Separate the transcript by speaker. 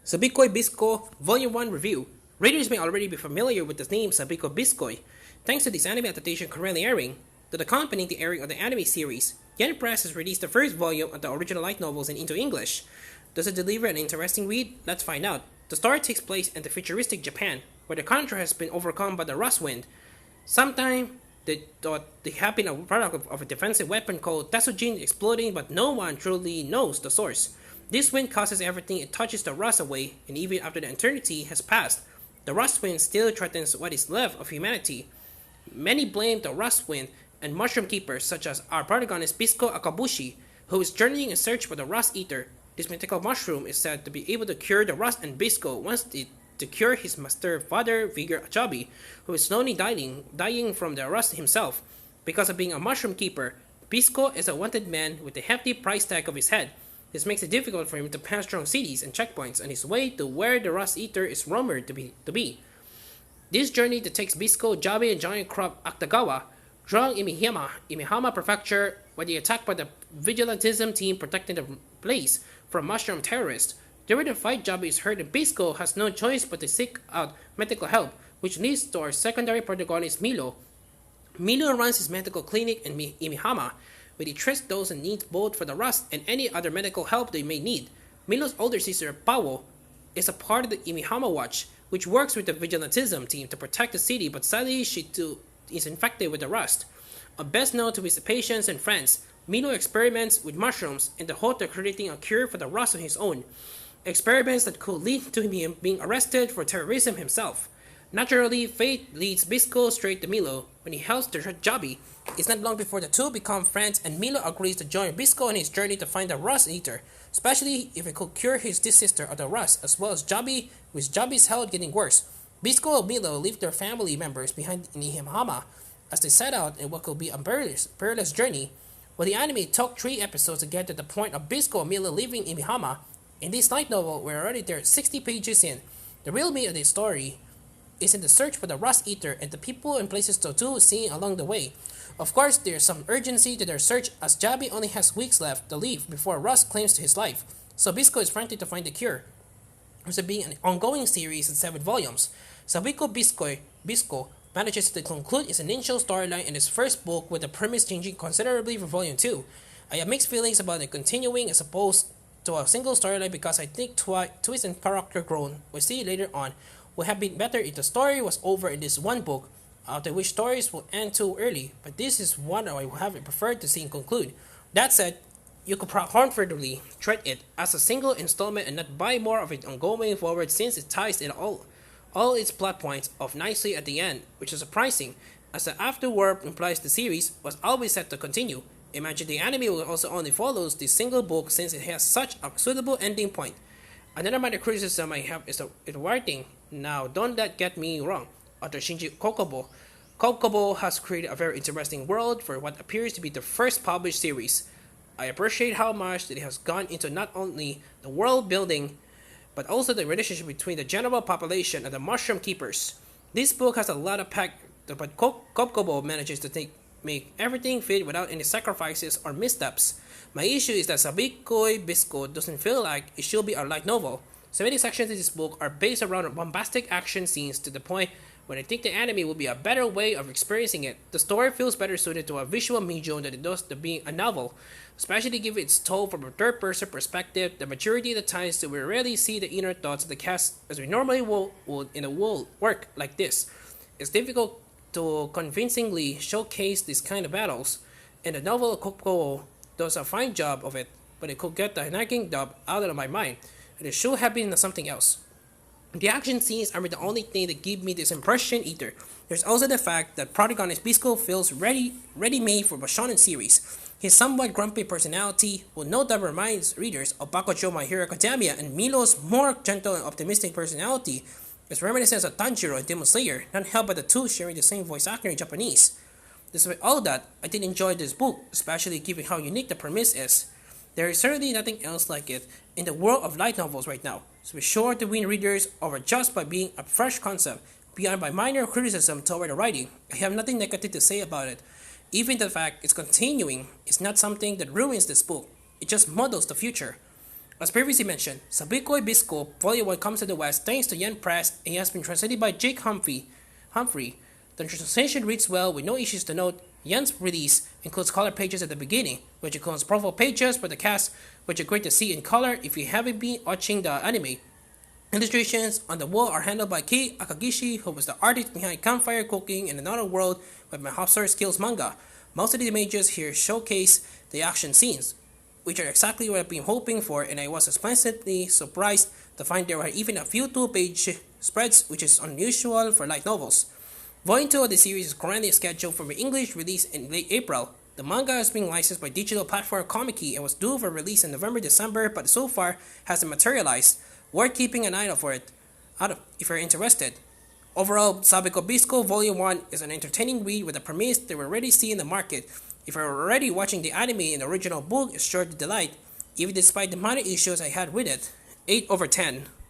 Speaker 1: Sabikui Bisco Volume 1 Review. Readers may already be familiar with the name Sabikui Biscoi, thanks to this anime adaptation currently airing. To accompany the airing of the anime series, Yen Press has released the first volume of the original light novels into English. Does it deliver an interesting read? Let's find out. The story takes place in the futuristic Japan, where the country has been overcome by the rust wind. Sometime they thought they had been a product of a defensive weapon called Tatsujin exploding, but no one truly knows the source. This wind causes everything it touches to rust away, and even after the eternity has passed, the rust wind still threatens what is left of humanity. Many blame the rust wind and mushroom keepers such as our protagonist Bisco Akabushi, who is journeying in search for the rust eater. This mythical mushroom is said to be able to cure the rust, and Bisco wants it to cure his master father Vigor Achabi, who is slowly dying from the rust himself. Because of being a mushroom keeper, Bisco is a wanted man with a hefty price tag of his head. This makes it difficult for him to pass through cities and checkpoints on his way to where the rust eater is rumored to be. This journey that takes Bisco, Jabe, and giant crab Akutagawa, drunk Imihama Prefecture, where they attacked by the vigilantism team protecting the place from mushroom terrorists. During the fight, Jabe is hurt and Bisco has no choice but to seek out medical help, which leads to our secondary protagonist Milo. Milo runs his medical clinic in Imihama, where he treats those in need both for the rust and any other medical help they may need. Milo's older sister, Pawo, is a part of the Imihama Watch, which works with the vigilantism team to protect the city, but sadly she too is infected with the rust. Best known to his patients and friends, Milo experiments with mushrooms in the hope of creating a cure for the rust on his own. Experiments that could lead to him being arrested for terrorism himself. Naturally, fate leads Bisco straight to Milo when he helps the Jabi. It's not long before the two become friends, and Milo agrees to join Bisco on his journey to find the Rust Eater, especially if it could cure his sister of the rust, as well as Jabi, with Jabi's health getting worse. Bisco and Milo leave their family members behind in Imihama as they set out in what could be a perilous journey. While the anime took 3 episodes to get to the point of Bisco and Milo leaving Imihama, in this light novel we're already there 60 pages in. The real meat of the story is in the search for the Rust Eater and the people and places to do seeing along the way. Of course, there's some urgency to their search as Jabi only has weeks left to leave before Rust claims to his life, so Bisco is frantic to find the cure. This being an ongoing series in 7 volumes, Bisco manages to conclude its initial storyline in his first book, with the premise changing considerably for Volume 2. I have mixed feelings about it continuing as opposed to a single storyline because I think twist and character growth we'll see later on would have been better if the story was over in this one book, after which stories will end too early, but this is one I would have preferred to see conclude. That said, you could comfortably treat it as a single installment and not buy more of it ongoing forward, since it ties in all its plot points off nicely at the end, which is surprising, as the afterword implies the series was always set to continue. Imagine the anime will also only follows this single book since it has such a suitable ending point. Another minor criticism I have is the writing. Now, don't that get me wrong. Author Shinji Kokobo has created a very interesting world for what appears to be the first published series. I appreciate how much that it has gone into not only the world building, but also the relationship between the general population and the mushroom keepers. This book has a lot of pack, but Kokobo manages to make everything fit without any sacrifices or missteps. My issue is that Sabikui Bisco doesn't feel like it should be a light novel. So many sections in this book are based around bombastic action scenes to the point when I think the anime would be a better way of experiencing it. The story feels better suited to a visual medium than it does to being a novel, especially given it's told from a third-person perspective. The majority of the times that we rarely see the inner thoughts of the cast as we normally would in a work like this. It's difficult to convincingly showcase these kind of battles, and the novel Kokobo does a fine job of it, but it could get the nagging dub out of my mind, and it should have been something else. The action scenes aren't the only thing that give me this impression either. There's also the fact that protagonist Bisco feels ready-made for a shonen series. His somewhat grumpy personality will no doubt remind readers of Bakujo My Hero Academia, and Milo's more gentle and optimistic personality is reminiscent of Tanjiro and Demon Slayer, not helped by the two sharing the same voice actor in Japanese. Despite all that, I did enjoy this book, especially given how unique the premise is. There is certainly nothing else like it in the world of light novels right now, so be sure to win readers over just by being a fresh concept, beyond my minor criticism toward the writing. I have nothing negative to say about it. Even the fact it's continuing is not something that ruins this book, it just models the future. As previously mentioned, Sabikui Bisco Volume 1 comes to the West thanks to Yen Press and has been translated by Jake Humphrey. The translation reads well with no issues to note. Yen's release includes color pages at the beginning, which includes profile pages for the cast, which are great to see in color if you haven't been watching the anime. Illustrations on the wall are handled by Kei Akagishi, who was the artist behind Campfire Cooking in Another World with my Hopstar Skills manga. Most of the images here showcase the action scenes, which are exactly what I've been hoping for, and I was pleasantly surprised to find there were even a few two-page spreads, which is unusual for light novels. Volume 2 of the series is currently scheduled for an English release in late April. The manga is being licensed by digital platform Comic and was due for release in November-December, but so far hasn't materialized. Worth keeping an eye out for it, if you're interested. Overall, Sabiko Bisco Volume 1 is an entertaining read with a premise that we already see in the market. If you're already watching the anime in the original book, it's sure to delight, even despite the minor issues I had with it. 8/10.